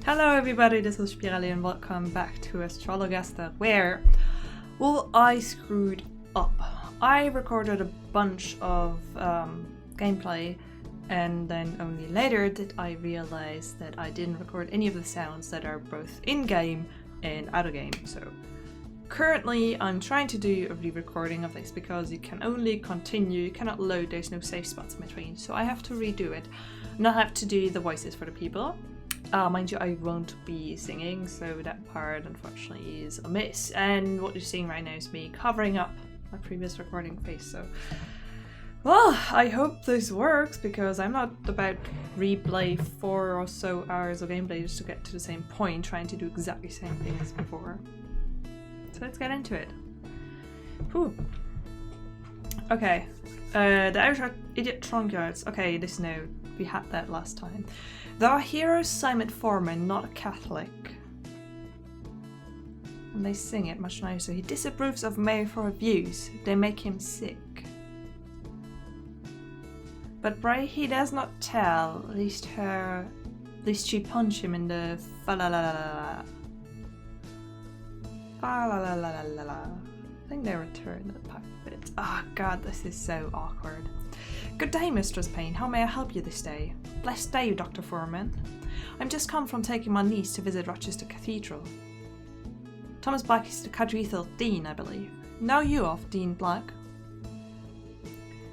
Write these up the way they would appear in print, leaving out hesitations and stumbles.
Hello everybody, this is Spirelli and welcome back to Astrologaster, where, well, I screwed up. I recorded a bunch of gameplay and then only later did I realize that I didn't record any of the sounds that are both in-game and out-of-game. So currently I'm trying to do a re-recording of this because you can only continue, you cannot load, there's no safe spots in between. So I have to redo it and I have to do the voices for the people. Mind you, I won't be singing, so that part unfortunately is a miss. And what you're seeing right now is me covering up my previous recording face. So, well, I hope this works because I'm not about to replay 4 or so hours of gameplay just to get to the same point, trying to do exactly the same thing as before. So let's get into it. Whew. Okay, the Irish idiot trunkyards. Okay, this note, we had that last time. Our hero Simon Forman, not a Catholic. And they sing it much nicer. He disapproves of Mayfair views. They make him sick. But pray he does not tell, lest she punch him in the fa-la-la-la-la-la. Fa-la-la-la-la-la. I think they returned the pack bit. Ah, God, this is so awkward. Good day, Mistress Payne. How may I help you this day? Blessed day, Doctor Forman. I'm just come from taking my niece to visit Rochester Cathedral. Thomas Black is the Cathedral Dean, I believe. Know you of Dean Black?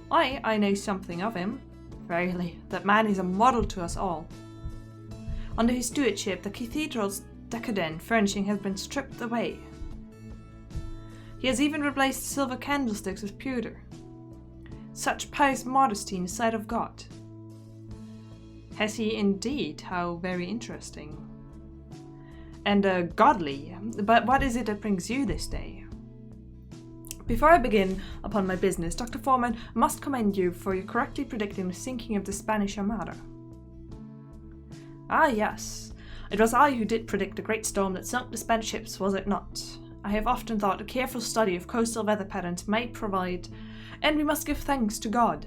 I know something of him. Verily, that man is a model to us all. Under his stewardship, the cathedral's decadent furnishing has been stripped away. He has even replaced silver candlesticks with pewter. Such pious modesty in the sight of God. Has he indeed? How very interesting. And godly. But what is it that brings you this day? Before I begin upon my business, Dr. Forman, I must commend you for your correctly predicting the sinking of the Spanish Armada. Ah, yes. It was I who did predict the great storm that sunk the Spanish ships, was it not? I have often thought a careful study of coastal weather patterns may provide, and we must give thanks to God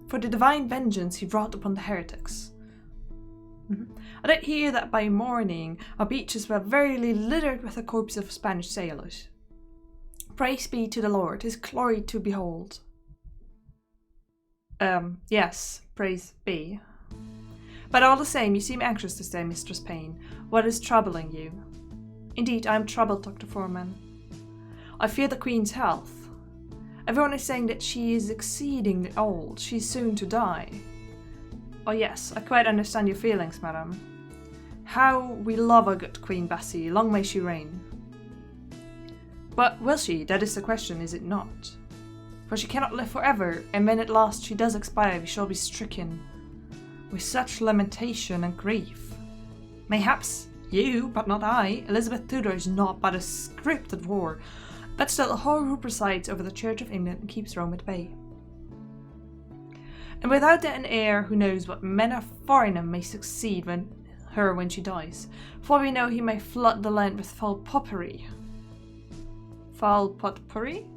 for the divine vengeance he brought upon the heretics. I did hear that by morning our beaches were verily littered with the corpses of Spanish sailors. Praise be to the Lord, his glory to behold. Yes, praise be. But all the same, you seem anxious this day, Mistress Payne. What is troubling you? Indeed, I am troubled, Dr. Forman. I fear the Queen's health. Everyone is saying that she is exceedingly old. She is soon to die. Oh yes, I quite understand your feelings, madam. How we love our good Queen Bessie, long may she reign. But will she? That is the question, is it not? For she cannot live forever, and when at last she does expire, we shall be stricken with such lamentation and grief. Mayhaps you, but not I. Elizabeth Tudor is not but a scripted war, but still a whore who presides over the Church of England and keeps Rome at bay. And without an heir who knows what manner of foreigner may succeed when she dies, for we know he may flood the land with foul potpourri. Foul potpourri?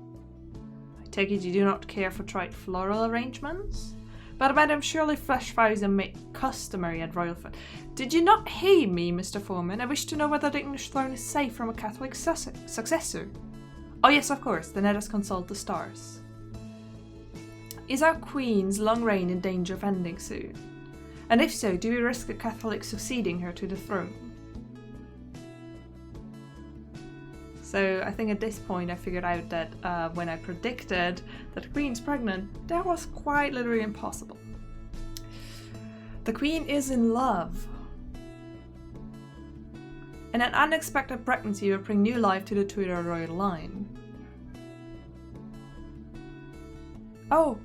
I take it you do not care for trite floral arrangements? But madam, surely fresh flowers are made customary at royal fête. Did you not hear me, Mr. Forman? I wish to know whether the English throne is safe from a Catholic successor. Oh yes, of course, then let us consult the stars. Is our Queen's long reign in danger of ending soon? And if so, do we risk a Catholic succeeding her to the throne? So I think at this point I figured out that when I predicted that the Queen's pregnant, that was quite literally impossible. The Queen is in love. And an unexpected pregnancy will bring new life to the Tudor royal line. Oh!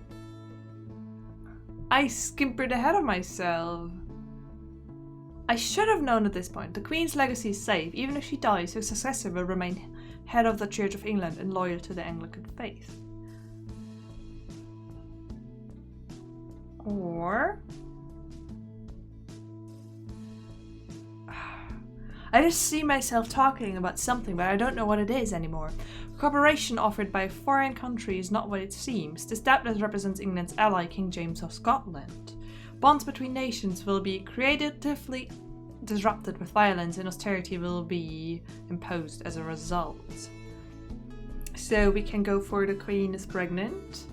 I skimpered ahead of myself. I should have known at this point. The Queen's legacy is safe. Even if she dies, her successor will remain head of the Church of England and loyal to the Anglican faith. Or... I just see myself talking about something, but I don't know what it is anymore. Cooperation offered by a foreign country is not what it seems. This doubtless represents England's ally, King James of Scotland. Bonds between nations will be creatively disrupted with violence, and austerity will be imposed as a result. So we can go for the Queen is pregnant,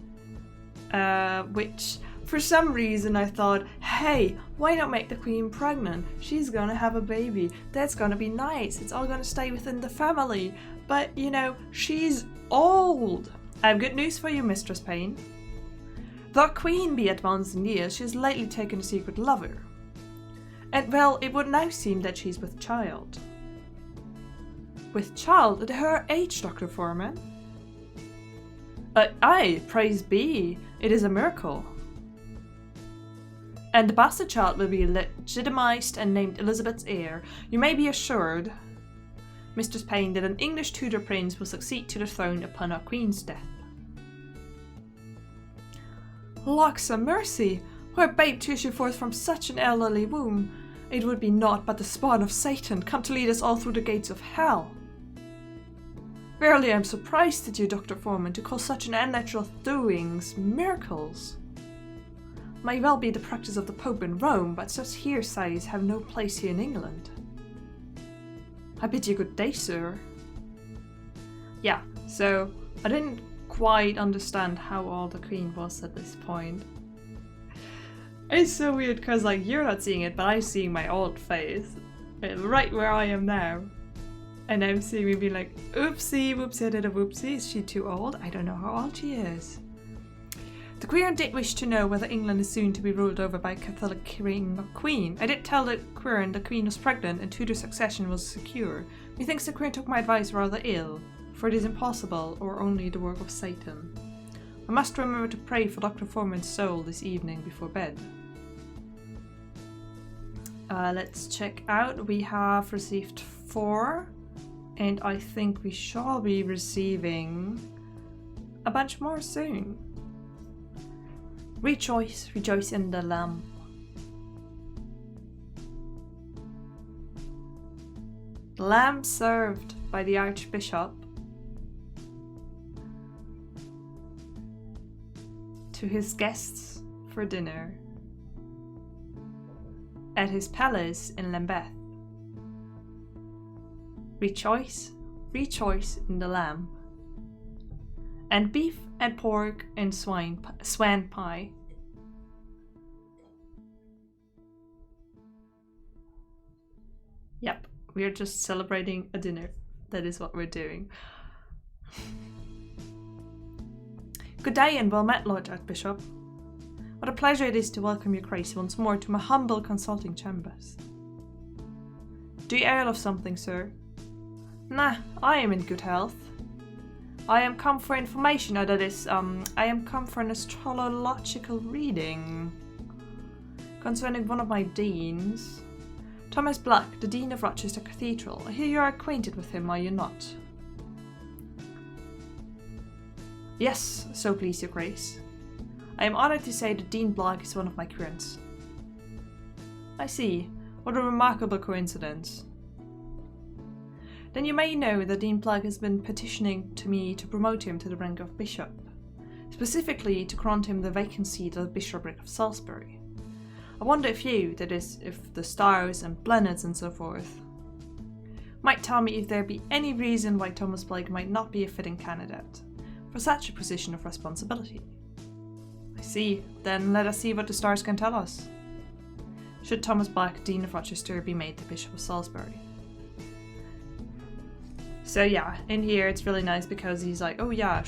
which for some reason I thought, hey, why not make the Queen pregnant? She's gonna have a baby. That's gonna be nice. It's all gonna stay within the family. But, you know, she's old. I have good news for you, Mistress Payne. Though Queen be advanced in years, she has lately taken a secret lover. And well, it would now seem that she's with child. With child? At her age, Dr. Forman? Aye, praise be. It is a miracle. And the bastard child will be legitimized and named Elizabeth's heir. You may be assured, Mistress Payne, that an English Tudor prince will succeed to the throne upon our Queen's death. Locks a mercy! Were a babe to issue forth from such an elderly womb, it would be naught but the spawn of Satan, come to lead us all through the gates of hell. Verily I am surprised at you, Dr. Forman, to call such an unnatural doings miracles. May well be the practice of the Pope in Rome, but such hearsays have no place here in England. I bid you good day, sir. Yeah, so I didn't quite understand how old the Queen was at this point. It's so weird because, like, you're not seeing it, but I'm seeing my old face right where I am now. And I'm seeing me be like, oopsie, whoopsie, I did a whoopsie. Is she too old? I don't know how old she is. The Queen did wish to know whether England is soon to be ruled over by a Catholic king or queen. I did tell the Queen was pregnant and Tudor succession was secure. Methinks the Queen took my advice rather ill, for it is impossible or only the work of Satan. I must remember to pray for Dr. Forman's soul this evening before bed. Let's check out. We have received 4, and I think we shall be receiving a bunch more soon. Rejoice, rejoice in the Lamb. The lamb served by the Archbishop to his guests for dinner at his palace in Lambeth. Rejoice, rejoice in the lamb. And beef and pork and swan pie. Yep, we are just celebrating a dinner. That is what we're doing. Good day and well met, Lord Archbishop. What a pleasure it is to welcome your grace once more to my humble consulting chambers. Do you ail of something, sir? Nah, I am in good health. I am come for information, or that is, I am come for an astrological reading concerning one of my deans, Thomas Black, the Dean of Rochester Cathedral. I hear you are acquainted with him, are you not? Yes, so please your grace. I am honoured to say that Dean Black is one of my currents. I see. What a remarkable coincidence. Then you may know that Dean Black has been petitioning to me to promote him to the rank of bishop, specifically to grant him the vacant seat of the bishopric of Salisbury. I wonder if you, that is, if the stars and planets and so forth, might tell me if there be any reason why Thomas Black might not be a fitting candidate for such a position of responsibility. I see. Then let us see what the stars can tell us. Should Thomas Black, Dean of Rochester, be made the Bishop of Salisbury? So yeah, in here it's really nice because he's like, oh yeah,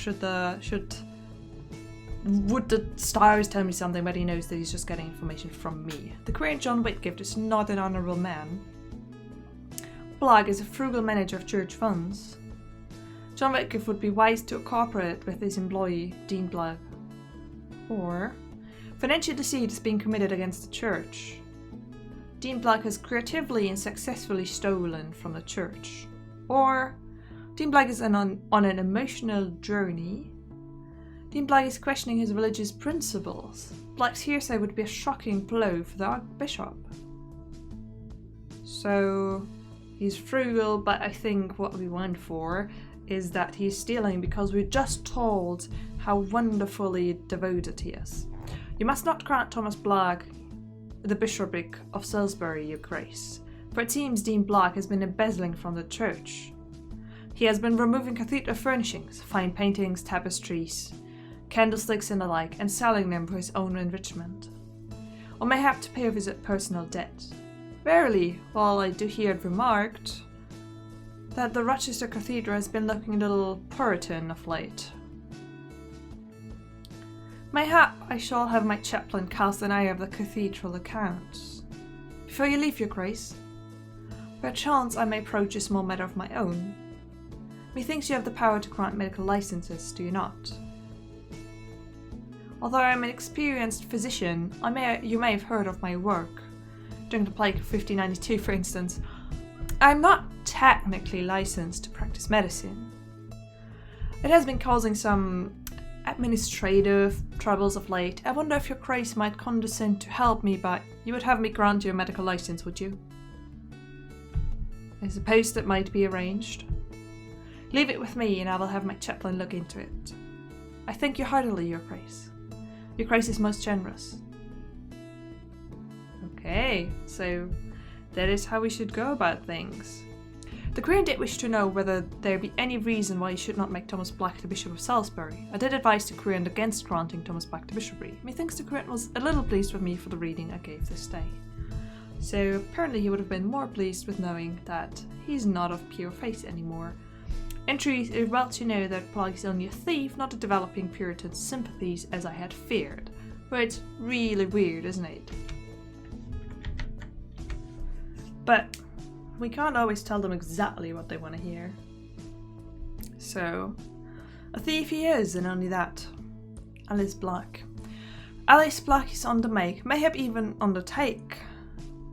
would the stars tell me something, but he knows that he's just getting information from me. The queer John Whitgift is not an honourable man. Black is a frugal manager of church funds. John Whitgift would be wise to cooperate with his employee, Dean Black. Or, financial deceit is being committed against the church. Dean Black has creatively and successfully stolen from the church. Or, Dean Black is on an emotional journey. Dean Black is questioning his religious principles. Black's hearsay would be a shocking blow for the Archbishop. So, he's frugal, but I think what we went for is that he's stealing because we're just told how wonderfully devoted he is. You must not grant Thomas Black the bishopric of Salisbury, your grace, for it seems Dean Black has been embezzling from the church. He has been removing cathedral furnishings, fine paintings, tapestries, candlesticks and the like, and selling them for his own enrichment, or mayhap to pay off his personal debt. Verily, while I do hear it remarked that the Rochester Cathedral has been looking a little Puritan of late. Mayhap I shall have my chaplain cast an eye of the cathedral accounts. Before you leave, your grace, perchance I may approach a small matter of my own. Methinks you have the power to grant medical licenses, do you not? Although I am an experienced physician, you may have heard of my work. During the plague of 1592, for instance, I am not technically licensed to practice medicine. It has been causing some administrative troubles of late. I wonder if your grace might condescend to help me, but you would have me grant you a medical license, would you? I suppose that might be arranged. Leave it with me and I will have my chaplain look into it. I thank you heartily, your grace. Your grace is most generous. Okay, so that is how we should go about things. The Queen did wish to know whether there be any reason why you should not make Thomas Black the Bishop of Salisbury. I did advise the Queen against granting Thomas Black the bishopric. Methinks the Queen was a little pleased with me for the reading I gave this day. So apparently he would have been more pleased with knowing that he's not of pure faith anymore. In truth, it is well to know that Black is only a thief, not a developing Puritan sympathies as I had feared. But it's really weird, isn't it? But we can't always tell them exactly what they want to hear. So, a thief he is, and only that. Alice Black. Alice Black is on the make, mayhap even on the take.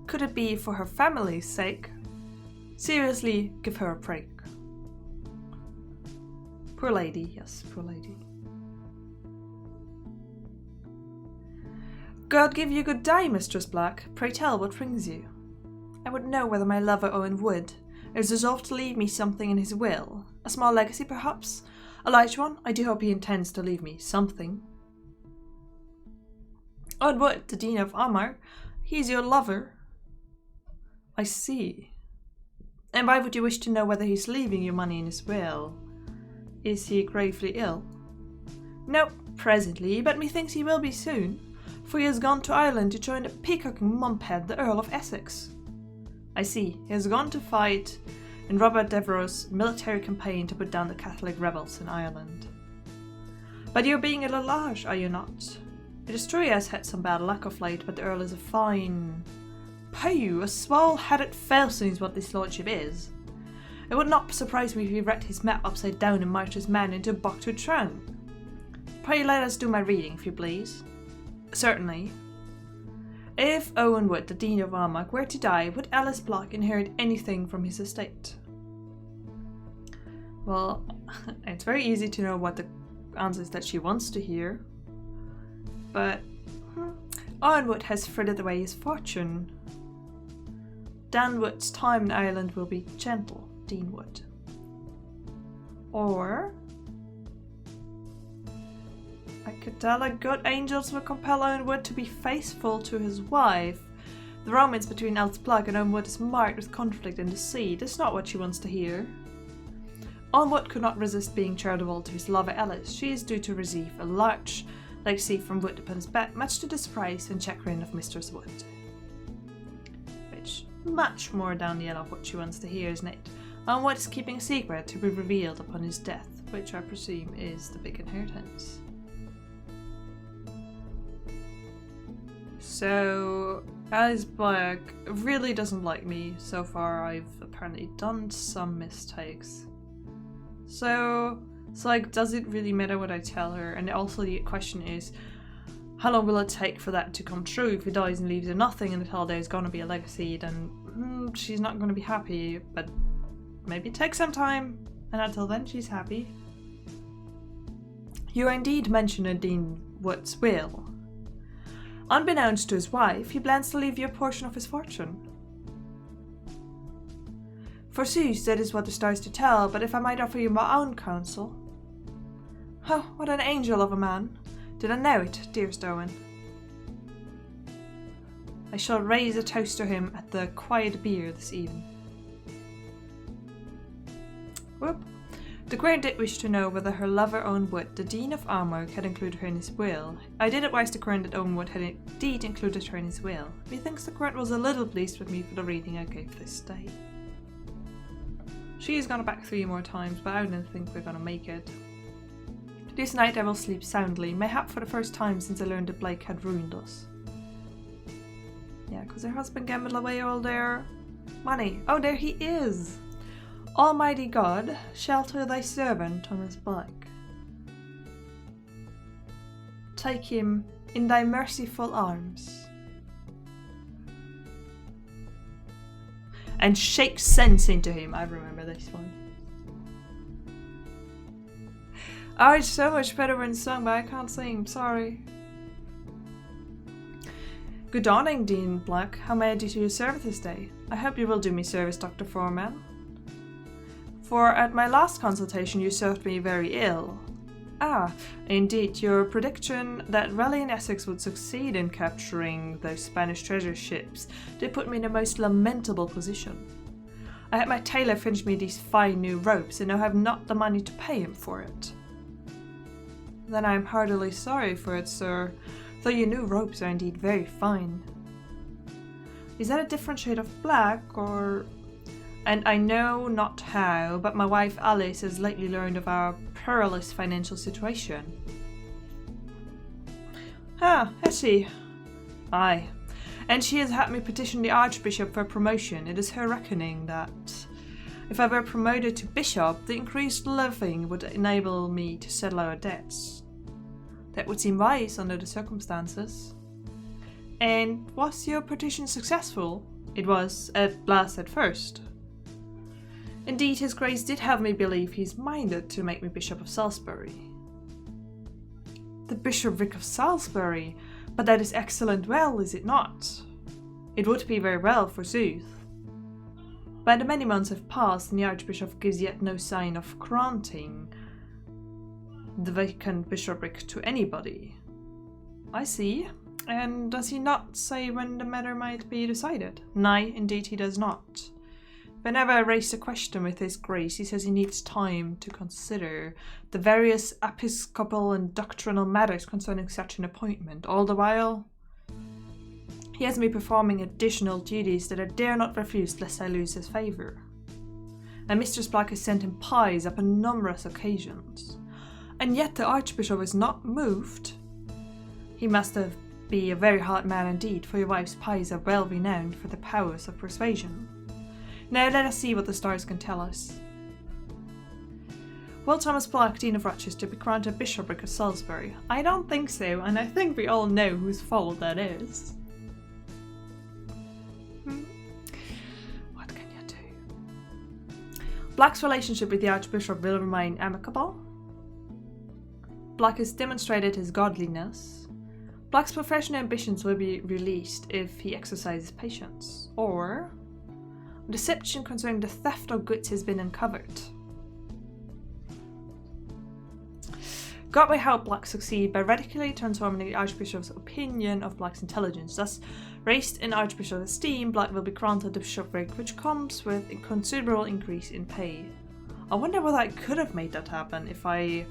Could it be for her family's sake? Seriously, give her a break. Poor lady, yes, poor lady. God give you good day, Mistress Black. Pray tell what brings you. I would know whether my lover Owen Wood is resolved to leave me something in his will. A small legacy, perhaps? A large one? I do hope he intends to leave me something. Owen Wood, the Dean of Armagh, he's your lover. I see. And why would you wish to know whether he's leaving you money in his will? Is he gravely ill? No, presently, but methinks he will be soon, for he has gone to Ireland to join the peacocking mumphead, the Earl of Essex. I see, he has gone to fight in Robert Devereux's military campaign to put down the Catholic rebels in Ireland. But you're being a little harsh, are you not? It is true he has had some bad luck of late, but the Earl is a fine... Pooh, a swell-headed falsoon is what this lordship is. It would not surprise me if he read his map upside down and marched his men into a buck to a throne. Pray let us do my reading, if you please. Certainly. If Owen Wood, the Dean of Armagh, were to die, would Alice Black inherit anything from his estate? Well, it's very easy to know what the answer is that she wants to hear. But Owen Wood has frittered away his fortune. Dan Wood's time in Ireland will be gentle, Dean Wood. Or I could tell that good angels will compel Owen Wood to be faithful to his wife. The romance between Alice Black and Owen Wood is marked with conflict and deceit. That's not what she wants to hear. Owen Wood could not resist being charitable to his lover Alice. She is due to receive a large legacy from Wood upon his back, much to the surprise and chagrin of Mistress Wood. Which, much more down the alley of what she wants to hear, isn't it? Owen Wood is keeping a secret to be revealed upon his death, which I presume is the big inheritance. So, Alice Black really doesn't like me. So far, I've apparently done some mistakes. So like, does it really matter what I tell her? And also the question is, how long will it take for that to come true? If he dies and leaves her nothing and until there's gonna be a legacy, then she's not gonna be happy. But maybe it takes some time, and until then she's happy. You indeed mentioned in Dean Wood's will. Unbeknownst to his wife, he plans to leave you a portion of his fortune. Forsooth, that is what the stars to tell, but if I might offer you my own counsel... Oh, what an angel of a man! Did I know it, dearest Owen? I shall raise a toast to him at the quiet beer this evening. Whoop. The Queen did wish to know whether her lover owned wood the Dean of Armagh had included her in his will. I did advise the Queen that Owenwood had indeed included her in his will. Methinks the Queen was a little pleased with me for the reading I gave this day. She has gone back 3 more times, but I don't think we're gonna make it. This night I will sleep soundly, mayhap for the first time since I learned that Blake had ruined us. Yeah, because her husband gambled away all their money. Oh, there he is! Almighty God, shelter thy servant, Thomas Blake. Take him in thy merciful arms. And shake sense into him. I remember this one. Oh, it's so much better when sung, but I can't sing, sorry. Good dawning, Dean Black. How may I do you service this day? I hope you will do me service, Doctor Forman. For at my last consultation you served me very ill. Ah, indeed, your prediction that Raleigh and Essex would succeed in capturing those Spanish treasure ships did put me in a most lamentable position. I had my tailor finish me these fine new ropes, and I have not the money to pay him for it. Then I am heartily sorry for it, sir, though your new ropes are indeed very fine. Is that a different shade of black, or... And I know not how, but my wife Alice has lately learned of our perilous financial situation. Ah, has she? Aye. And she has had me petition the Archbishop for promotion. It is her reckoning that if I were promoted to bishop, the increased living would enable me to settle our debts. That would seem wise under the circumstances. And was your petition successful? It was, at last at first. Indeed, his grace did have me believe he's minded to make me Bishop of Salisbury. The bishopric of Salisbury? But that is excellent well, is it not? It would be very well, forsooth. But the many months have passed, and the Archbishop gives yet no sign of granting the vacant bishopric to anybody. I see. And does he not say when the matter might be decided? Nay, indeed he does not. Whenever I raise the question with his grace, he says he needs time to consider the various episcopal and doctrinal matters concerning such an appointment. All the while, he has me performing additional duties that I dare not refuse lest I lose his favour. And Mistress Black has sent him pies upon numerous occasions. And yet the Archbishop is not moved. He must be a very hard man indeed, for your wife's pies are well renowned for the powers of persuasion. Now let us see what the stars can tell us. Will Thomas Black, Dean of Rochester, be granted bishopric of Salisbury? I don't think so, and I think we all know whose fault that is. What can you do? Black's relationship with the Archbishop will remain amicable. Black has demonstrated his godliness. Black's professional ambitions will be released if he exercises patience. Or deception concerning the theft of goods has been uncovered. God may help Black succeed by radically transforming the Archbishop's opinion of Black's intelligence. Thus, raised in Archbishop's esteem, Black will be granted the bishopric, which comes with a considerable increase in pay. I wonder whether I could have made that happen if I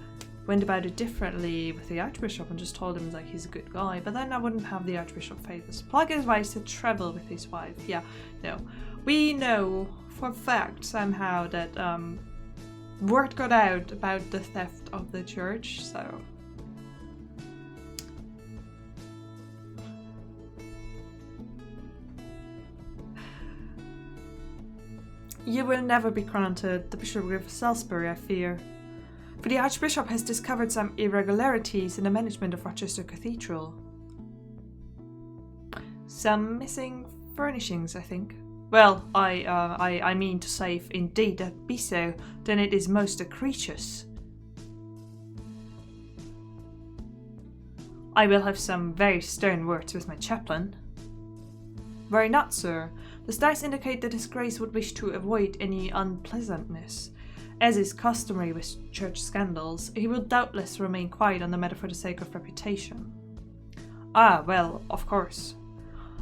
went about it differently with the Archbishop and just told him like he's a good guy, but then I wouldn't have the Archbishop favors. Black is wise to travel with his wife. Yeah, no. We know for a fact somehow that word got out about the theft of the church, so... You will never be granted the bishopric of Salisbury, I fear. For the Archbishop has discovered some irregularities in the management of Rochester Cathedral. Some missing furnishings, I think. Well, I mean to say, if indeed that be so, then it is most egregious. I will have some very stern words with my chaplain. Worry not, sir. The stars indicate that his grace would wish to avoid any unpleasantness. As is customary with church scandals, he will doubtless remain quiet on the matter for the sake of reputation. Ah, well, of course.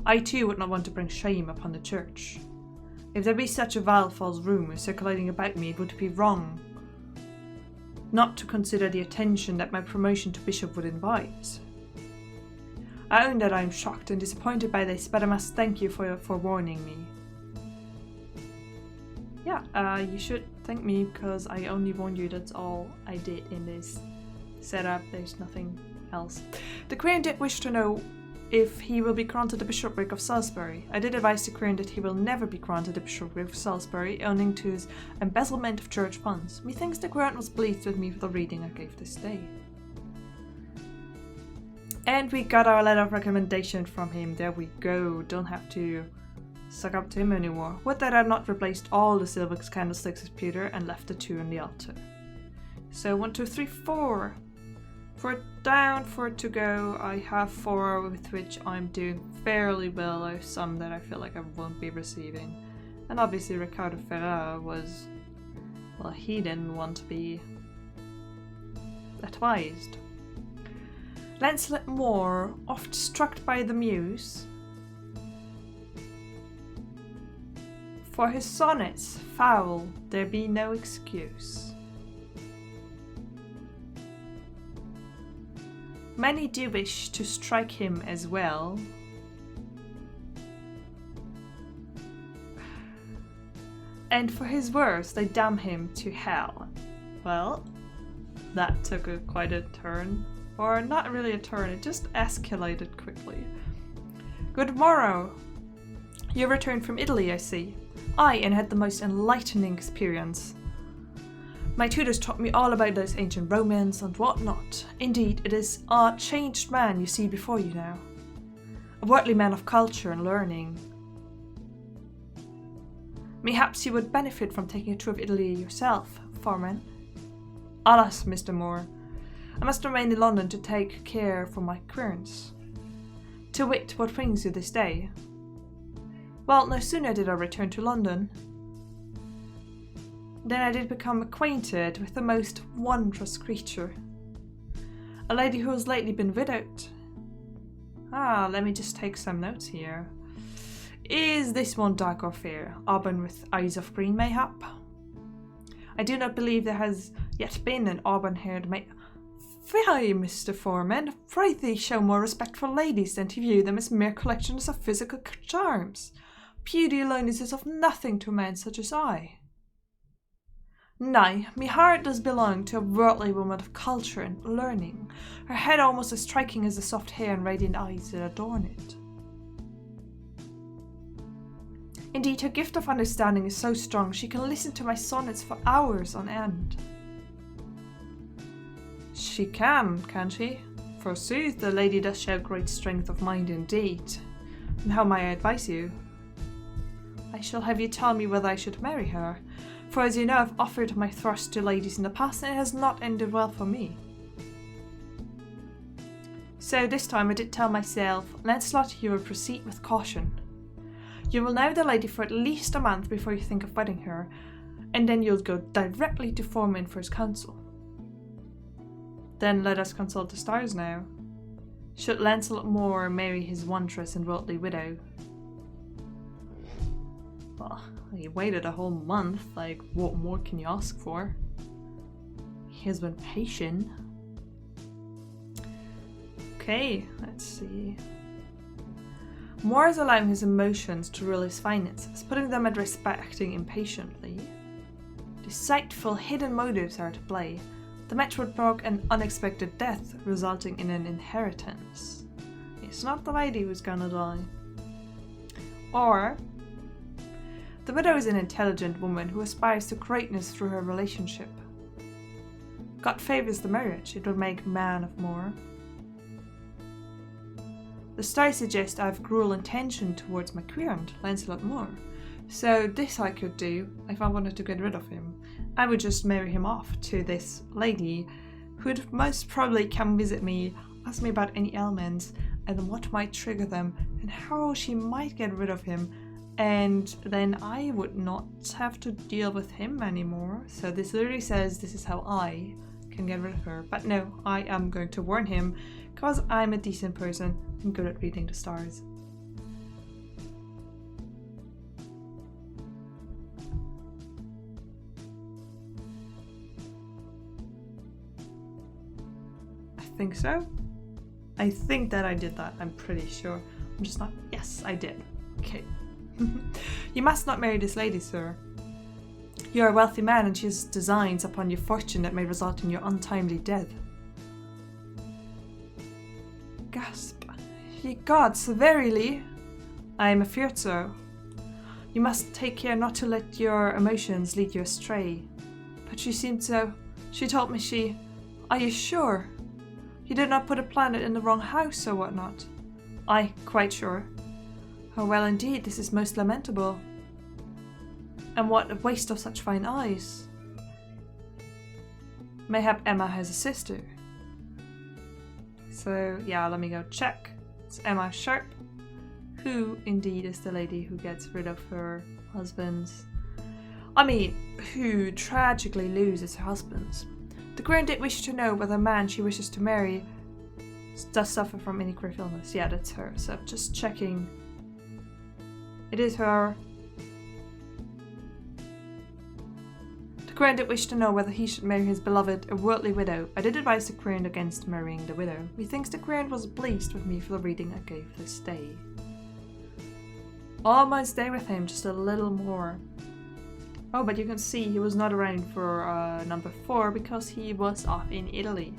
I too would not want to bring shame upon the church. If there be such a vile false rumour circulating about me, it would be wrong not to consider the attention that my promotion to bishop would invite. I own that I am shocked and disappointed by this, but I must thank you for warning me. Yeah, you should thank me because I only warned you. That's all I did in this setup. There's nothing else. The Queen did wish to know if he will be granted the bishopric of Salisbury. I did advise the Queen that he will never be granted the bishopric of Salisbury, owing to his embezzlement of church funds. Methinks the Queen was pleased with me for the reading I gave this day. And we got our letter of recommendation from him. There we go. Don't have to suck up to him anymore. Would that I had not replaced all the silver candlesticks with pewter and left the 2 on the altar. So 1, 2, 3, 4. 4 down, 4 to go. I have 4 with which I'm doing fairly well. I have some that I feel like I won't be receiving. And obviously Ricardo Ferrara was, well, he didn't want to be advised. Lancelot Moore, oft struck by the muse, for his sonnets foul there be no excuse. Many do wish to strike him as well, and for his words they damn him to hell. Well, that took quite a turn. Or not really a turn, it just escalated quickly. Good morrow. You returned from Italy, I see. Aye, and had the most enlightening experience. My tutors taught me all about those ancient Romans and what not. Indeed, it is a changed man you see before you now. A worldly man of culture and learning. Mayhaps you would benefit from taking a tour of Italy yourself, Forman. Alas, Mr. Moore, I must remain in London to take care for my querns. To wit, what brings you this day? Well, no sooner did I return to London than I did become acquainted with the most wondrous creature. A lady who has lately been widowed. Let me just take some notes here. Is this one dark or fair? Auburn with eyes of green, mayhap? I do not believe there has yet been an auburn-haired Fie, Mr. Forman, prithee show more respect for ladies than to view them as mere collections of physical charms. Beauty alone is of nothing to a man such as I. Nay, me heart does belong to a worldly woman of culture and learning, her head almost as striking as the soft hair and radiant eyes that adorn it. Indeed, her gift of understanding is so strong she can listen to my sonnets for hours on end. She can she? Forsooth, the lady does show great strength of mind indeed. And how may I advise you? I shall have you tell me whether I should marry her, for as you know I've offered my thrust to ladies in the past and it has not ended well for me. So this time I did tell myself, Lancelot, you will proceed with caution. You will know the lady for at least a month before you think of wedding her, and then you'll go directly to Forman for his counsel. Then let us consult the stars now. Should Lancelot Moore marry his wondrous and worldly widow? Well, he waited a whole month, like what more can you ask for? He has been patient. Okay, let's see. Moore is allowing his emotions to rule his finances, putting them at risk by acting impatiently. Deceitful hidden motives are at play. The match would provoke an unexpected death, resulting in an inheritance. It's not the lady who's gonna die. Or, the widow is an intelligent woman who aspires to greatness through her relationship. God favors the marriage, it will make man of Moore. The stars suggest I have cruel intention towards my querent, Lancelot Moore. So this I could do if I wanted to get rid of him. I would just marry him off to this lady who'd most probably come visit me, ask me about any ailments and what might trigger them and how she might get rid of him, and then I would not have to deal with him anymore. So this literally says this is how I can get rid of her. But no, I am going to warn him because I'm a decent person and good at reading the stars. think so. I think that I did that, I'm pretty sure. I'm just not... Yes, I did. Okay. You must not marry this lady, sir. You are a wealthy man and she has designs upon your fortune that may result in your untimely death. Gasp. Ye gods, verily? I am afeard so. You must take care not to let your emotions lead you astray. But she seemed so... She told me she... Are you sure? You did not put a planet in the wrong house or whatnot? Aye, quite sure. Oh well indeed, this is most lamentable. And what a waste of such fine eyes. Mayhap Emma has a sister. So yeah, let me go check. It's Emma Sharp, who indeed is the lady who gets rid of her husbands. I mean, who tragically loses her husbands. The queen did wish to know whether the man she wishes to marry does suffer from any grave illness. Yeah, that's her. So just checking. It is her. The queen did wish to know whether he should marry his beloved, a worldly widow. I did advise the queen against marrying the widow. Methinks the queen was pleased with me for the reading I gave this day. Almost there with him, just a little more. Oh, but you can see he was not around for number 4 because he was off in Italy,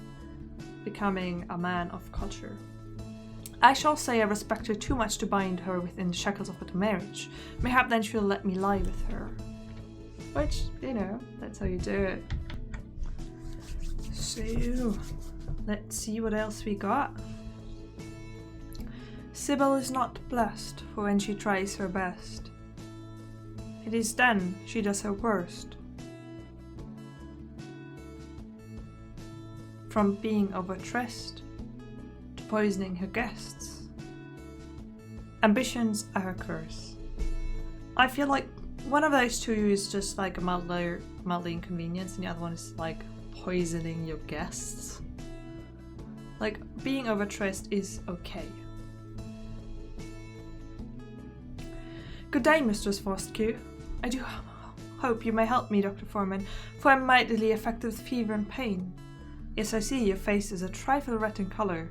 becoming a man of culture. I shall say I respect her too much to bind her within the shackles of a marriage. Mayhap then she'll let me lie with her. Which, you know, that's how you do it. So, let's see what else we got. Sybil is not blessed, for when she tries her best, it is then she does her worst. From being overdressed to poisoning her guests. Ambitions are her curse. I feel like one of those two is just like a mildly inconvenience, and the other one is like poisoning your guests. Like, being overdressed is okay. Good day, Mistress Fortescue. I do hope you may help me, Dr. Forman, for I'm mightily affected with fever and pain. Yes, I see your face is a trifle red in colour.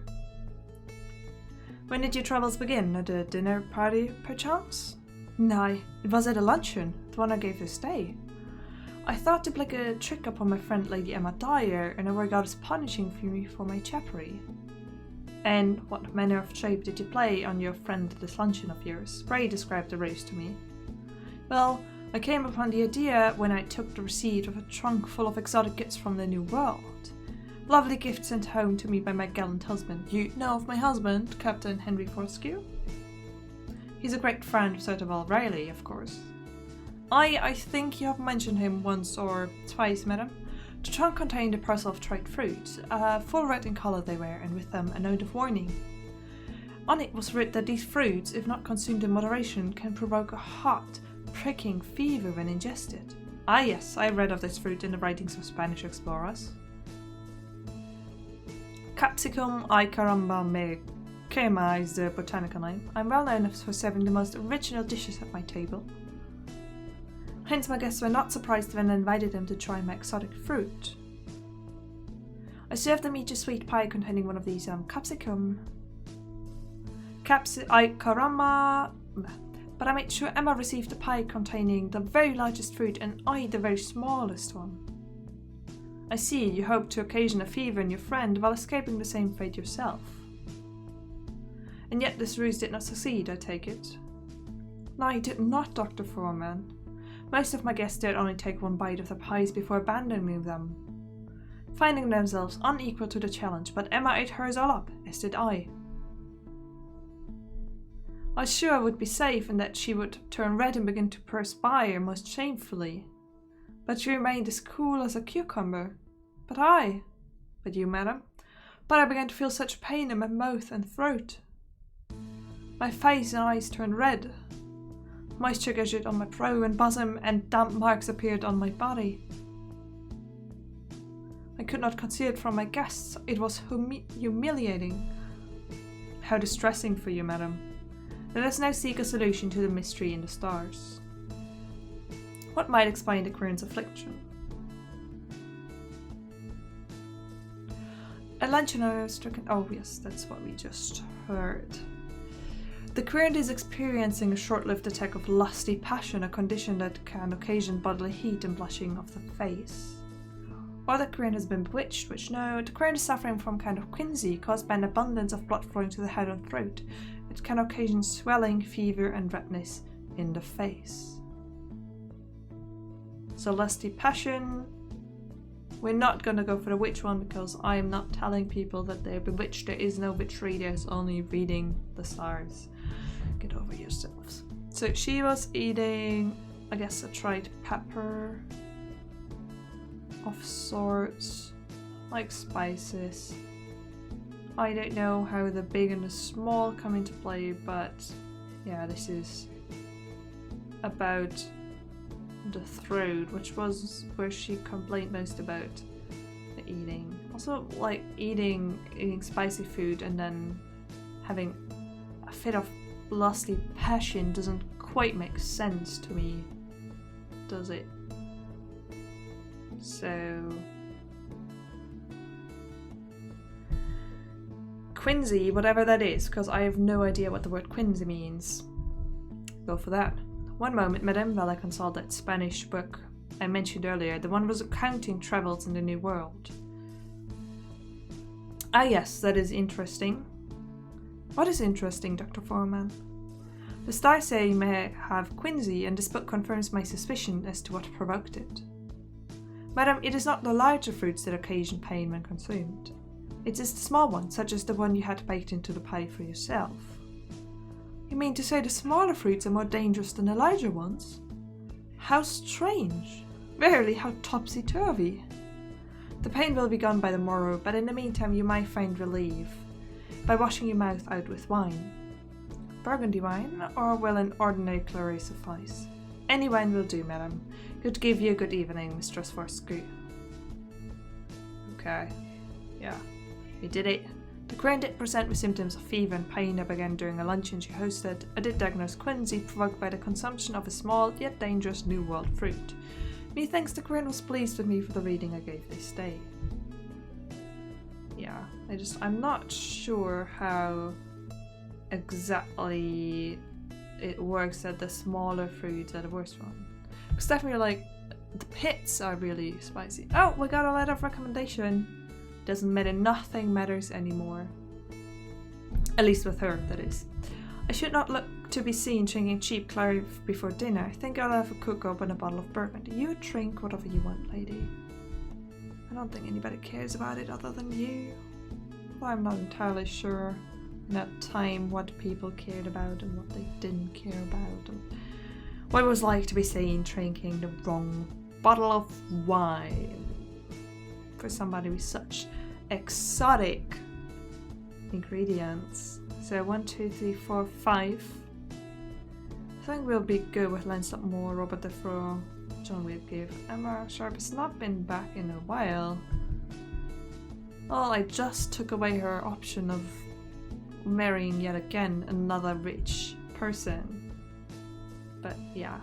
When did your troubles begin? At a dinner party, perchance? Nay, it was at a luncheon, the one I gave this day. I thought to play a trick upon my friend Lady Emma Dyer, and I regard as punishing for me for my chappery. And what manner of shape did you play on your friend at this luncheon of yours? Pray describe the ruse to me. Well, I came upon the idea when I took the receipt of a trunk full of exotic gifts from the New World. Lovely gifts sent home to me by my gallant husband. You know of my husband, Captain Henry Fortescue? He's a great friend of Sir Raleigh, of course. I think you have mentioned him once or twice, madam. The trunk contained a parcel of dried fruits, full red in colour they were, and with them a note of warning. On it was written that these fruits, if not consumed in moderation, can provoke a hot, pricking fever when ingested. Ah yes, I read of this fruit in the writings of Spanish explorers. Capsicum ay caramba me quema is the botanical name. I'm well known for serving the most original dishes at my table. Hence my guests were not surprised when I invited them to try my exotic fruit. I served them each a sweet pie containing one of these capsicum. Ay caramba. But I made sure Emma received a pie containing the very largest fruit and I the very smallest one. I see you hope to occasion a fever in your friend while escaping the same fate yourself. And yet this ruse did not succeed, I take it. No, it did not, Dr. Forman. Most of my guests dared only take one bite of the pies before abandoning them, finding themselves unequal to the challenge, but Emma ate hers all up, as did I. I was sure I would be safe and that she would turn red and begin to perspire most shamefully. But she remained as cool as a cucumber. But you, madam? But I began to feel such pain in my mouth and throat. My face and eyes turned red. Moisture gathered on my brow and bosom, and damp marks appeared on my body. I could not conceal it from my guests. It was humiliating. How distressing for you, madam. Let us now seek a solution to the mystery in the stars. What might explain the queen's affliction? At luncheon I was stricken. Oh yes, that's what we just heard. The querent is experiencing a short-lived attack of lusty passion, a condition that can occasion bodily heat and blushing of the face. Or the querent has been bewitched, which no, the querent is suffering from kind of quinsy caused by an abundance of blood flowing to the head and throat. It can occasion swelling, fever, and redness in the face. So lusty passion. We're not gonna go for the witch one because I am not telling people that they're bewitched. There is no witchery, there's only reading the stars. Get over yourselves. So she was eating, I guess, a dried pepper of sorts, like spices. I don't know how the big and the small come into play, but yeah, this is about the throat, which was where she complained most about the eating. Also, like eating spicy food and then having a fit of lusty passion doesn't quite make sense to me, does it? So quinsy, whatever that is, because I have no idea what the word quinsy means. Go for that. One moment, Madame, while I consult that Spanish book I mentioned earlier, the one was accounting travels in the New World. Ah yes, that is interesting. What is interesting, Dr. Forman? The stars say you may have quinsy, and this book confirms my suspicion as to what provoked it. Madam, it is not the larger fruits that occasion pain when consumed. It is the small ones, such as the one you had baked into the pie for yourself. You mean to say the smaller fruits are more dangerous than the larger ones? How strange! Verily, how topsy-turvy! The pain will be gone by the morrow, but in the meantime you might find relief by washing your mouth out with wine. Burgundy wine, or will an ordinary claret suffice? Any wine will do, madam. Could give you a good evening, Mistress Forsku. Okay. Yeah. We did it. The querent did present with symptoms of fever and pain that began during a luncheon she hosted. I did diagnose quinsy provoked by the consumption of a small yet dangerous New World fruit. Methinks the querent was pleased with me for the reading I gave this day. Yeah, I'm not sure how exactly it works that the smaller fruits are the worst one. Because definitely like the pits are really spicy. Oh, we got a letter of recommendation. Doesn't matter, nothing matters anymore. At least with her, that is. I should not look to be seen drinking cheap claret before dinner. I think I'll have a cook open a bottle of Burgundy. You drink whatever you want, lady. I don't think anybody cares about it other than you. Well, I'm not entirely sure in that time what people cared about and what they didn't care about. And what it was like to be seen drinking the wrong bottle of wine for somebody with such exotic ingredients. So 1, 2, 3, 4, 5. I think we'll be good with Lancelot Moore, Robert Defro, John Whitgift. Emma Sharp has not been back in a while. Well, I just took away her option of marrying yet again another rich person. But yeah.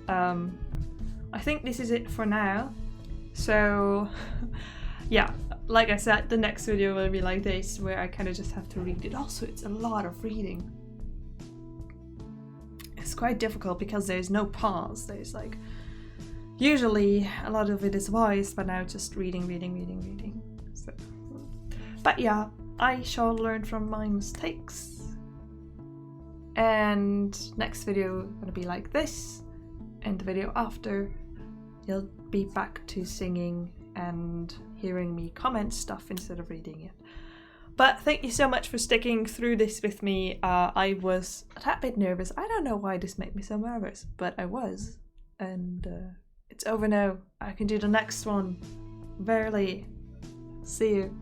I think this is it for now. So yeah, like I said, the next video will be like this, where I kind of just have to read it. Also, it's a lot of reading. It's quite difficult because there's no pause. There's like, usually a lot of it is voiced, but now just reading. So, but yeah, I shall learn from my mistakes. And next video gonna be like this, and the video after you'll be back to singing and hearing me comment stuff instead of reading it. But thank you so much for sticking through this with me. I was a tad bit nervous. I don't know why this made me so nervous, but I was. And it's over now. I can do the next one. Verily. See you.